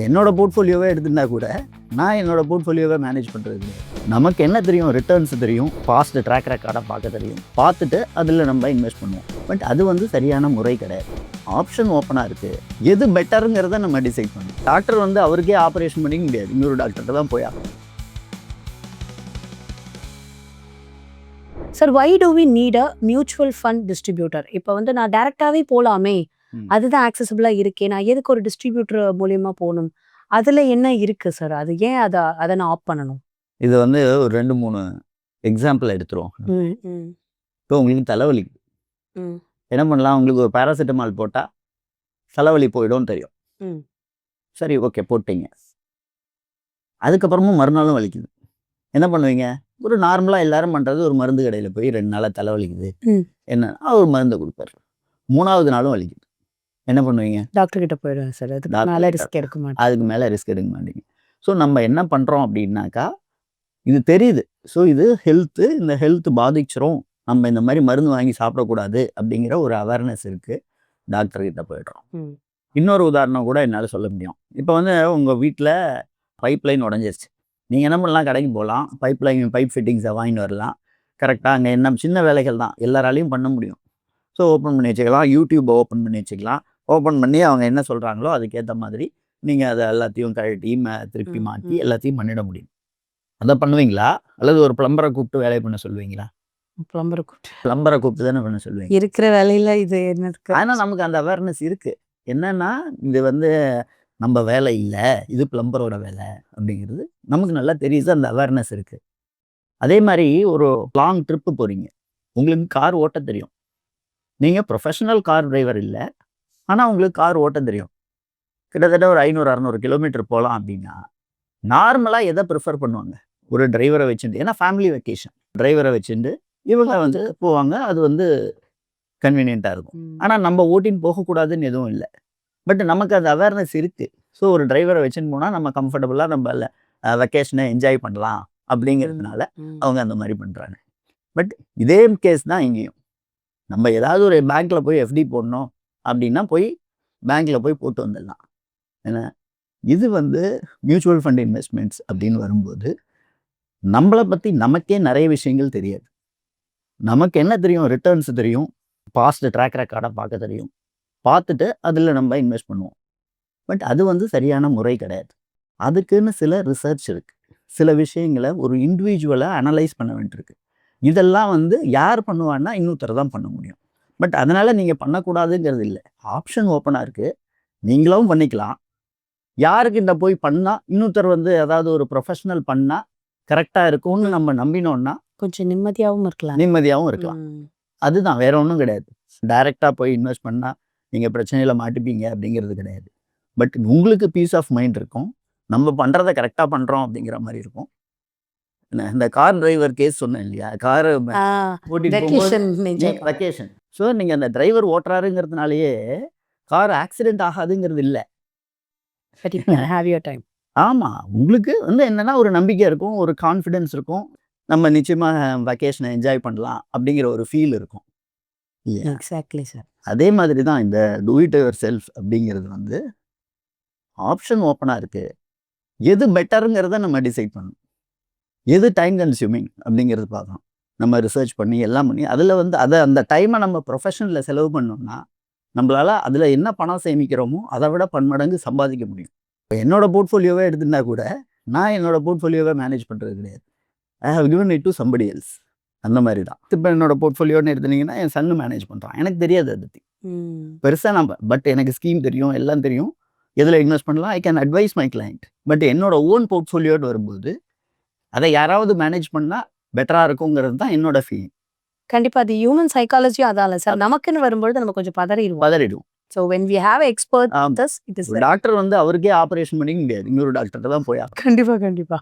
என்னோட போர்ட்ஃபோலியோவே எடுத்துட்டா கூட நான் என்னோட போர்ட்ஃபோலியோவை மேனேஜ் பண்ணுறது கிடையாது. நமக்கு என்ன தெரியும், ரிட்டர்ன்ஸ் தெரியும், பாஸ்ட் ட்ராக் ரெக்கார்டாக பார்க்க தெரியும், பார்த்துட்டு அதில் நம்ம இன்வெஸ்ட் பண்ணுவோம். பட் அது சரியான முறை கிடையாது. ஆப்ஷன் ஓப்பனாக இருக்குது, எது பெட்டருங்கிறத நம்ம டிசைட் பண்ணணும். டாக்டர் அவருக்கே ஆப்ரேஷன் பண்ணிக்க முடியாது, இன்னொரு டாக்டர்கிட்ட தான் போய் ஆகணும். Sir, why do we need a mutual fund distributor? இப்போ நான் டைரெக்டாகவே போகலாமே, அதுதான் ஆக்சசபிளாக இருக்கே, நான் எதுக்கு ஒரு டிஸ்ட்ரிபியூட்டர் மூலியமா போகணும்? அதில் என்ன இருக்குது சார்? அது ஏன் அதை நான் ஆப் பண்ணணும்? இது ஒரு 2-3 எக்ஸாம்பிள் எடுத்துருவோம். இப்போ உங்களுக்கு தலைவலி, என்ன பண்ணலாம்? உங்களுக்கு ஒரு பேராசிட்டமால் போட்டால் தலைவலி போயிடும் தெரியும். சரி, ஓகே, போட்டீங்க. அதுக்கப்புறமும் மறுநாளும் வலிக்குது. என்ன பண்ணுவீங்க? ஒரு நார்மலாக எல்லாரும் பண்ணுறது, ஒரு மருந்து கடையில் போய் 2 நாளாக தலைவலிக்குது என்ன, ஒரு மருந்து கொடுப்பாரு. 3ஆவது நாளும் வலிக்குது. என்ன பண்ணுவீங்க? டாக்டர் கிட்ட போயிடுவேன் சார். அதுக்கு மேலே ரிஸ்க் எடுக்க மாட்டீங்க. ஸோ நம்ம என்ன பண்ணுறோம் அப்படின்னாக்கா, இது தெரியுது. ஸோ இது ஹெல்த்து, இந்த ஹெல்த் பாதிச்சிரும், நம்ம இந்த மாதிரி மருந்து வாங்கி சாப்பிடக்கூடாது அப்படிங்கிற ஒரு அவேர்னஸ் இருக்குது. டாக்டர்கிட்ட போயிடுறோம். இன்னொரு உதாரணம் கூட என்னால் சொல்ல முடியும். இப்போ உங்கள் வீட்டில் பைப் லைன் உடஞ்சிருச்சு. நீங்கள் என்ன பண்ணலாம்? கடைக்கு போகலாம், பைப் ஃபிட்டிங்ஸை வாங்கிட்டு வரலாம். கரெக்டாக அங்கே என்ன சின்ன வேலைகள் தான் எல்லாராலையும் பண்ண முடியும். ஸோ ஓப்பன் பண்ணி வச்சுக்கலாம், யூடியூப்பை ஓப்பன் பண்ணி வச்சுக்கலாம். ஓப்பன் பண்ணி அவங்க என்ன சொல்கிறாங்களோ அதுக்கேற்ற மாதிரி நீங்கள் அதை எல்லாத்தையும் கழட்டி திருப்பி மாற்றி எல்லாத்தையும் பண்ணிட முடியும். அதை பண்ணுவீங்களா? அல்லது ஒரு பிளம்பரை கூப்பிட்டு வேலை பண்ண சொல்லுவீங்களா? பிளம்பரை கூப்பிட்டு தானே பண்ண சொல்லுவீங்க. இருக்கிற வேலையில் இது என்ன இருக்குது? ஆனால் நமக்கு அந்த அவேர்னஸ் இருக்குது. என்னன்னா, இது நம்ம வேலை இல்லை, இது பிளம்பரோட வேலை அப்படிங்கிறது நமக்கு நல்லா தெரியுது. அந்த அவேர்னஸ் இருக்குது. அதே மாதிரி ஒரு லாங் ட்ரிப்பு போகிறீங்க, உங்களுக்கு கார் ஓட்ட தெரியும். நீங்கள் ப்ரொஃபஷனல் கார் டிரைவர் இல்லை, ஆனால் உங்களுக்கு கார் ஓட்ட தெரியும். கிட்டத்தட்ட ஒரு 500-600 கிலோமீட்டர் போகலாம் அப்படின்னா நார்மலாக எதை ப்ரிஃபர் பண்ணுவாங்க? ஒரு டிரைவரை வச்சுட்டு, ஏன்னா ஃபேமிலி வெக்கேஷன், டிரைவரை வச்சுட்டு இவங்க போவாங்க. அது கன்வீனியண்ட்டாக இருக்கும். ஆனால் நம்ம ஓட்டின்னு போகக்கூடாதுன்னு எதுவும் இல்லை. பட் நமக்கு அந்த அவேர்னஸ் இருக்குது. ஸோ ஒரு டிரைவரை வச்சுன்னு போனால் நம்ம கம்ஃபர்டபுளாக நம்ம வெக்கேஷனை என்ஜாய் பண்ணலாம் அப்படிங்கிறதுனால அவங்க அந்த மாதிரி பண்ணுறாங்க. பட் இதே கேஸ் தான் இங்கேயும். நம்ம ஏதாவது ஒரு பேங்க்கில் போய் எஃப்டி போடணும் அப்படின்னா போய் பேங்க்கில் போய் போட்டு வந்துடலாம். ஏன்னா இது மியூச்சுவல் ஃபண்ட் இன்வெஸ்ட்மெண்ட்ஸ் அப்படின்னு வரும்போது நம்மளை பற்றி நமக்கே நிறைய விஷயங்கள் தெரியாது. நமக்கு என்ன தெரியும்? ரிட்டர்ன்ஸ் தெரியும், பாஸ்ட் ட்ராக் ரெக்கார்டாக பார்க்க தெரியும், பார்த்துட்டு அதில் நம்ம இன்வெஸ்ட் பண்ணுவோம். பட் அது சரியான முறை கிடையாது. அதுக்குன்னு சில ரிசர்ச் இருக்குது. சில விஷயங்களை ஒரு இண்டிவிஜுவலாக அனலைஸ் பண்ண வேண்டியிருக்கு. இதெல்லாம் யார் பண்ணுவான்னா இன்னொருத்தர் தான் பண்ண முடியும். பட் அதனால் நீங்கள் பண்ணக்கூடாதுங்கிறது இல்லை. ஆப்ஷன் ஓப்பனாக இருக்குது, நீங்களும் பண்ணிக்கலாம். யாருக்கிட்ட போய் பண்ணால் இன்னொருத்தர் ஏதாவது ஒரு ப்ரொஃபஷனல் பண்ணால் கரெக்டாக இருக்கும்னு நம்ம நம்பினோன்னா கொஞ்சம் நிம்மதியாகவும் இருக்கலாம். அதுதான், வேற ஒன்றும் கிடையாது. டைரெக்டாக போய் இன்வெஸ்ட் பண்ணால் நீங்கள் பிரச்சனையில் மாட்டிப்பீங்க அப்படிங்கிறது கிடையாது. பட் உங்களுக்கு பீஸ் ஆஃப் மைண்ட் இருக்கும், நம்ம பண்ணுறதை கரெக்டாக பண்ணுறோம் அப்படிங்கிற மாதிரி இருக்கும். இந்த கார் டிரைவர் கேஸ் சொன்னேன் இல்லையா, கார் ஓட்டிட்டு வெக்கேஷன். ஸோ நீங்கள் அந்த டிரைவர் ஓட்டுறாருங்கிறதுனாலேயே கார் ஆக்சிடென்ட் ஆகாதுங்கிறது இல்லை. ஆமாம், உங்களுக்கு என்னென்னா ஒரு நம்பிக்கை இருக்கும், ஒரு கான்ஃபிடென்ஸ் இருக்கும், நம்ம நிச்சயமாக வெக்கேஷனை என்ஜாய் பண்ணலாம் அப்படிங்கிற ஒரு ஃபீல் இருக்கும். Exactly sir. அதே மாதிரி தான் இந்த டூ இட் யுவர் செல்ஃப் அப்படிங்கிறது ஆப்ஷன் ஓப்பனாக இருக்குது. எது பெட்டருங்கிறத நம்ம டிசைட் பண்ணணும். எது டைம் கன்சியூமிங் அப்படிங்கிறது பார்க்கணும். நம்ம ரிசர்ச் பண்ணி எல்லாம் பண்ணி அதில் அந்த டைமை நம்ம ப்ரொஃபஷனில் செலவு பண்ணோம்னா நம்மளால் அதில் என்ன பணம் சேமிக்கிறோமோ அதை விட பன்மடங்கு சம்பாதிக்க முடியும். இப்போ என்னோட போர்ட்ஃபோலியோவே எடுத்துட்டா கூட நான் என்னோட போர்ட்ஃபோலியோவை மேனேஜ் பண்ணுறது கிடையாது. I have given it to somebody else. அந்த மாதிரி தான். இப்போ என்னோட போர்ட்ஃபோலியோன்னு எடுத்துனீங்கன்னா என் சன்னு மேனேஜ் பண்ணுறான். எனக்கு தெரியாது அதை பற்றி பெருசாக. பட் எனக்கு ஸ்கீம் தெரியும், எல்லாம் தெரியும், எதில் இன்வெஸ்ட் பண்ணலாம். I can advice my client. But என்னோட ஓன் போர்ட்ஃபோலியோன்னு வரும்போது அதை யாராவது மேனேஜ் பண்ணால் பெட்டராக இருக்குங்கிறது தான் என்னோட ஃபீலிங். கண்டிப்பாக அது ஹியூமன் சைக்காலஜியும் அதால சார். நமக்குன்னு வரும்போது நம்ம கொஞ்சம் பதறிடுவோம். So when we have expert, doctor அவருக்கே ஆப்ரேஷன் பண்ணிக்க முடியாது, இன்னொரு டாக்டர்கிட்ட தான் போய். கண்டிப்பாக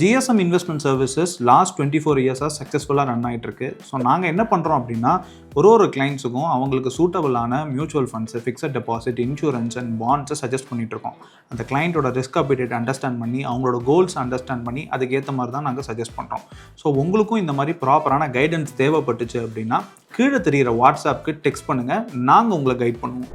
GSM இன்வெஸ்ட்மெண்ட் சர்வீசஸ் லாஸ்ட் 24 இயர்ஸாக சக்ஸஸ்ஃபுல்லாக ரன் ஆகிட்டு இருக்கு. ஸோ நாங்கள் என்ன பண்ணுறோம் அப்படின்னா, ஒரு கிளைண்ட்ஸுக்கும் அவங்களுக்கு சூட்டபிளான mutual funds, fixed deposit, insurance and பாண்ட்ஸை சஜஸ்ட் பண்ணிட்டு இருக்கோம். அந்த கிளைண்ட்டோட ரிஸ்க் அபிடேட் அண்டர்ஸ்டாண்ட் பண்ணி, அவங்களோட கோல்ஸ் அண்டர்ஸ்டாண்ட் பண்ணி அதுக்கேற்ற மாதிரி தான் நாங்கள் சஜஸ்ட் பண்ணுறோம். ஸோ உங்களுக்கும் இந்த மாதிரி ப்ராப்பரான கைடன்ஸ் தேவைப்பட்டுச்சு அப்படின்னா கீழே தெரிகிற வாட்ஸ்அப்புக்கு டெக்ஸ்ட் பண்ணுங்கள், நாங்கள் உங்களை கைட் பண்ணுவோம்.